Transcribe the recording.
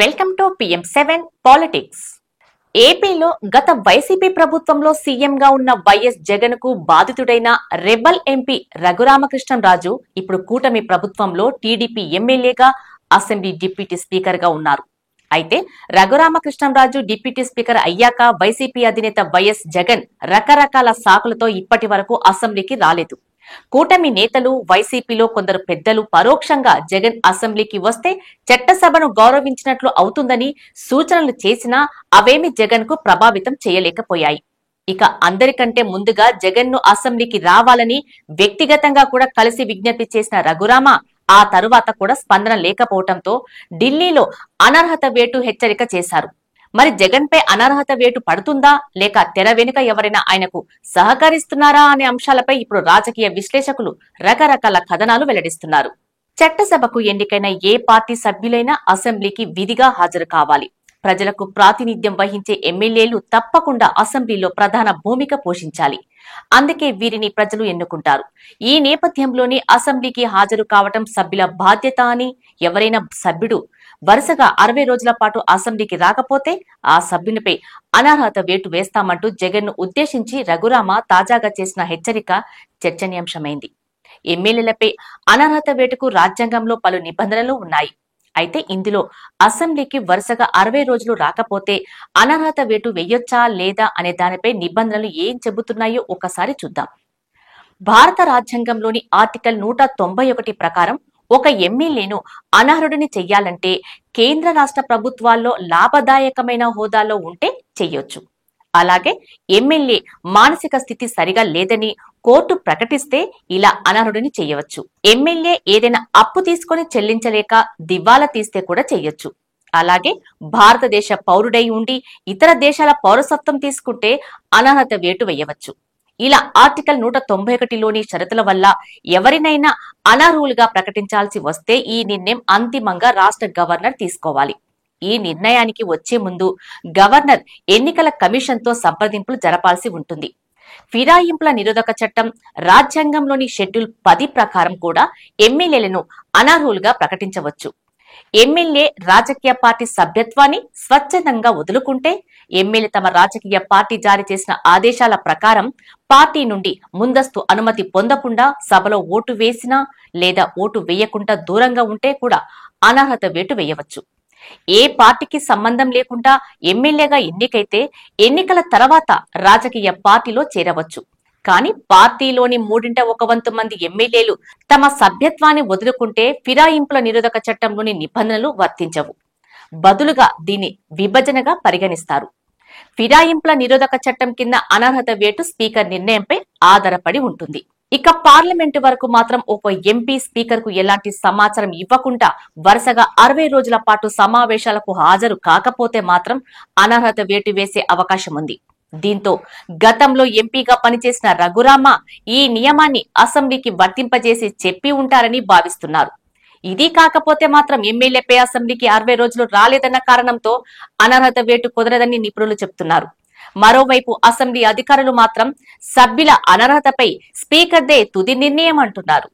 Welcome to PM7 politics. ఏపీలో గత YCP ప్రభుత్వంలో సీఎంగా ఉన్న వైఎస్ జగన్ కు బాధితుడైన రెబల్ ఎంపీ రఘురామకృష్ణంరాజు ఇప్పుడు కూటమి ప్రభుత్వంలో టీడీపీ ఎమ్మెల్యేగా అసెంబ్లీ డిప్యూటీ స్పీకర్ గా ఉన్నారు. అయితే రఘురామకృష్ణంరాజు డిప్యూటీ స్పీకర్ అయ్యాక వైసీపీ అధినేత వైఎస్ జగన్ రకరకాల సాకులతో ఇప్పటి వరకు అసెంబ్లీకి రాలేదు. కూటమి నేతలు, వైసీపీలో కొందరు పెద్దలు పరోక్షంగా జగన్ అసెంబ్లీకి వస్తే చట్టసభను గౌరవించినట్లు అవుతుందని సూచనలు చేసినా అవేమి జగన్ కు ప్రభావితం చేయలేకపోయాయి. ఇక అందరికంటే ముందుగా జగన్ ను అసెంబ్లీకి రావాలని వ్యక్తిగతంగా కూడా కలిసి విజ్ఞప్తి చేసిన రఘురామ ఆ తరువాత కూడా స్పందన లేకపోవడంతో ఢిల్లీలో అనర్హత వేటు హెచ్చరిక చేశారు. మరి జగన్ పై అనర్హత వేటు పడుతుందా లేక తెర వెనుక ఎవరైనా ఆయనకు సహకరిస్తున్నారా అనే అంశాలపై ఇప్పుడు రాజకీయ విశ్లేషకులు రకరకాల కథనాలు వెల్లడిస్తున్నారు. చట్టసభకు ఎన్నికైన ఏ పార్టీ సభ్యులైనా అసెంబ్లీకి విధిగా హాజరు కావాలి. ప్రజలకు ప్రాతినిధ్యం వహించే ఎమ్మెల్యేలు తప్పకుండా అసెంబ్లీలో ప్రధాన భూమిక పోషించాలి. అందుకే వీరిని ప్రజలు ఎన్నుకుంటారు. ఈ నేపథ్యంలోనే అసెంబ్లీకి హాజరు కావటం సభ్యుల బాధ్యత అని, ఎవరైనా సభ్యుడు వరుసగా 60 రోజుల పాటు అసెంబ్లీకి రాకపోతే ఆ సభ్యునిపై అనర్హత వేటు వేస్తామంటూ జగన్ ను ఉద్దేశించి రఘురామ తాజాగా చేసిన హెచ్చరిక చర్చనీయాంశమైంది. ఎమ్మెల్యేలపై అనర్హత వేటుకు రాజ్యాంగంలో పలు నిబంధనలు ఉన్నాయి. అయితే ఇందులో అసెంబ్లీకి వరుసగా 60 రోజులు రాకపోతే అనర్హత వేటు వేయొచ్చా లేదా అనే దానిపై నిబంధనలు ఏం చెబుతున్నాయో ఒకసారి చూద్దాం. భారత రాజ్యాంగంలోని ఆర్టికల్ 191 ప్రకారం ఒక ఎమ్మెల్యేను అనర్హుడిని చెయ్యాలంటే కేంద్ర రాష్ట్ర ప్రభుత్వాల్లో లాభదాయకమైన హోదాలో ఉంటే చెయ్యొచ్చు. అలాగే ఎమ్మెల్యే మానసిక స్థితి సరిగా లేదని కోర్టు ప్రకటిస్తే ఇలా అనర్హుడిని చేయవచ్చు. ఎమ్మెల్యే ఏదైనా అప్పు తీసుకొని చెల్లించలేక దివాలా తీస్తే కూడా చెయ్యొచ్చు. అలాగే భారతదేశ పౌరుడై ఉండి ఇతర దేశాల పౌరసత్వం తీసుకుంటే అనర్హత వేటు వేయవచ్చు. ఇలా ఆర్టికల్ 191లోని షరతుల వల్ల ఎవరినైనా అనర్హులుగా ప్రకటించాల్సి వస్తే ఈ నిర్ణయం అంతిమంగా రాష్ట్ర గవర్నర్ తీసుకోవాలి. ఈ నిర్ణయానికి వచ్చే ముందు గవర్నర్ ఎన్నికల కమిషన్ తో సంప్రదింపులు జరపాల్సి ఉంటుంది. ఫిరాయింపుల నిరోధక చట్టం, రాజ్యాంగంలోని షెడ్యూల్ 10 ప్రకారం కూడా ఎమ్మెల్యేలను అనర్హులుగా ప్రకటించవచ్చు. ఎమ్మెల్యే రాజకీయ పార్టీ సభ్యత్వాన్ని స్వచ్ఛందంగా వదులుకుంటే ఎమ్మెల్యే తమ రాజకీయ పార్టీ జారీ చేసిన ఆదేశాల ప్రకారం పార్టీ నుండి ముందస్తు అనుమతి పొందకుండా సభలో ఓటు వేసినా లేదా ఓటు వేయకుండా దూరంగా ఉంటే కూడా అనర్హత వేటు వేయవచ్చు. ఏ పార్టీకి సంబంధం లేకుండా ఎమ్మెల్యేగా ఎన్నికైతే ఎన్నికల తర్వాత రాజకీయ పార్టీలో చేరవచ్చు. కానీ పార్టీలోని 1/3 మంది ఎమ్మెల్యేలు తమ సభ్యత్వాన్ని వదులుకుంటే ఫిరాయింపుల నిరోధక చట్టంలోని నిబంధనలు వర్తించవు. బదులుగా దీన్ని విభజనగా పరిగణిస్తారు. ఫిరాయింపుల నిరోధక చట్టం కింద అనర్హత వేటు స్పీకర్ నిర్ణయంపై ఆధారపడి ఉంటుంది. ఇక పార్లమెంటు వరకు మాత్రం ఒక ఎంపీ స్పీకర్ కు ఎలాంటి సమాచారం ఇవ్వకుండా వరుసగా 60 రోజుల పాటు సమావేశాలకు హాజరు కాకపోతే మాత్రం అనర్హత వేటు వేసే అవకాశం ఉంది. దీంతో గతంలో ఎంపీగా పనిచేసిన రఘురామ ఈ నియమాన్ని అసెంబ్లీకి వర్తింపజేసి చెప్పి ఉంటారని భావిస్తున్నారు. ఇది కాకపోతే మాత్రం ఎమ్మెల్యేపై అసెంబ్లీకి 60 రోజులు రాలేదన్న కారణంతో అనర్హత వేటు కుదరదని నిపుణులు చెబుతున్నారు. మరోవైపు అసెంబ్లీ అధికారులు మాత్రం సభ్యుల అనర్హతపై స్పీకర్దే తుది నిర్ణయం అంటున్నారు.